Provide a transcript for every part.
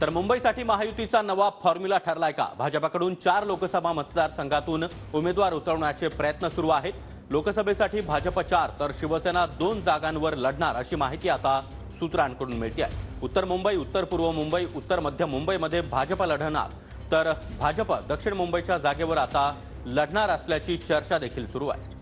तर मुंबईसाठी महायुतीचा नवा फॉर्म्युला ठरलाय का? भाजपकडून 4 लोकसभा मतदारसंघातून उमेदवार उतरवण्याचे प्रयत्न सुरू आहेत। लोकसभेसाठी भाजप 4 तर शिवसेना 2 जागांवर लढणार अशी माहिती आता सूत्रांकडून मिळते आहे। उत्तर मुंबई, उत्तर पूर्व मुंबई, उत्तर मध्य मुंबईमध्ये भाजप लढणार, तर भाजप दक्षिण मुंबईच्या जागेवर आता लढणार असल्याची चर्चा देखील सुरू आहे।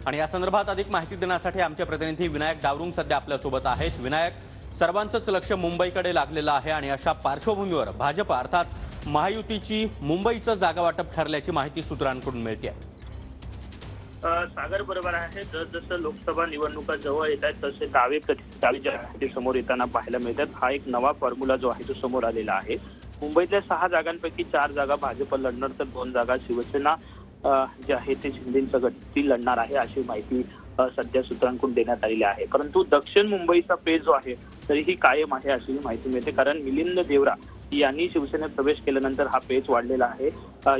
आणि या संदर्भात अधिक माहिती देण्यासाठी आमचे प्रतिनिधी विनायक डावरुंग सध्या आपल्या सोबत आहेत। विनायक, सर्वांचंच लक्ष मुंबईकडे लागलेलं आहे आणि अशा पार्श्वभूमीवर भाजप अर्थात महायुतीची मुंबईचं जागा वाटप ठरल्याची माहिती सूत्रांकडून मिळते आहे। सागर बरोबर आहे। जसं लोकसभा निवडणुका जवळ येत आहेत तसे दावे प्रतिदावे जे समोर येताना पाहायला मिळतात। हा एक नवा फॉर्म्युला जो आहे तो समोर आलेला आहे। मुंबईतल्या 6 जागांपैकी 4 जागा भाजप लढणार, तर 2 जागा शिवसेना जे आहे ते शिंदेंचं गट ती लढणार आहे अशी माहिती सध्या सूत्रांकडून देण्यात आलेली आहे। परंतु दक्षिण मुंबईचा पेच जो आहे तरीही कायम आहे अशी माहिती मिळते, कारण मिलिंद देवरा यांनी शिवसेनेत प्रवेश केल्यानंतर हा पेच वाढलेला आहे।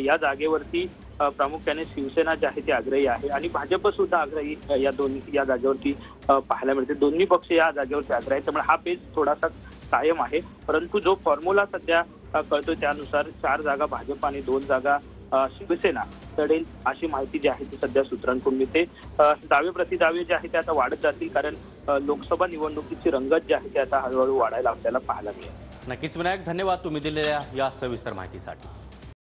या जागेवरती प्रामुख्याने शिवसेना जी आहे ती आग्रही आहे आणि भाजप सुद्धा आग्रही या जागेवरती पाहायला मिळते। दोन्ही पक्ष या जागेवरती आग्रही आहेत, त्यामुळे हा पेच थोडासा कायम आहे। परंतु जो फॉर्म्युला सध्या कळतोय त्यानुसार 4 जागा भाजप आणि 2 जागा शिवसेना लढेल अशी माहिती जी आहे ती सध्या सूत्रांकडून मिळते। दावे प्रतिदावे जे आहे ते आता वाढत जातील, कारण लोकसभा निवडणुकीची रंगत जी आहे ती आता हळूहळू वाढायला आपल्याला पाहायला मिळेल। नक्कीच विनायक, धन्यवाद तुम्ही दिलेल्या या सविस्तर माहितीसाठी।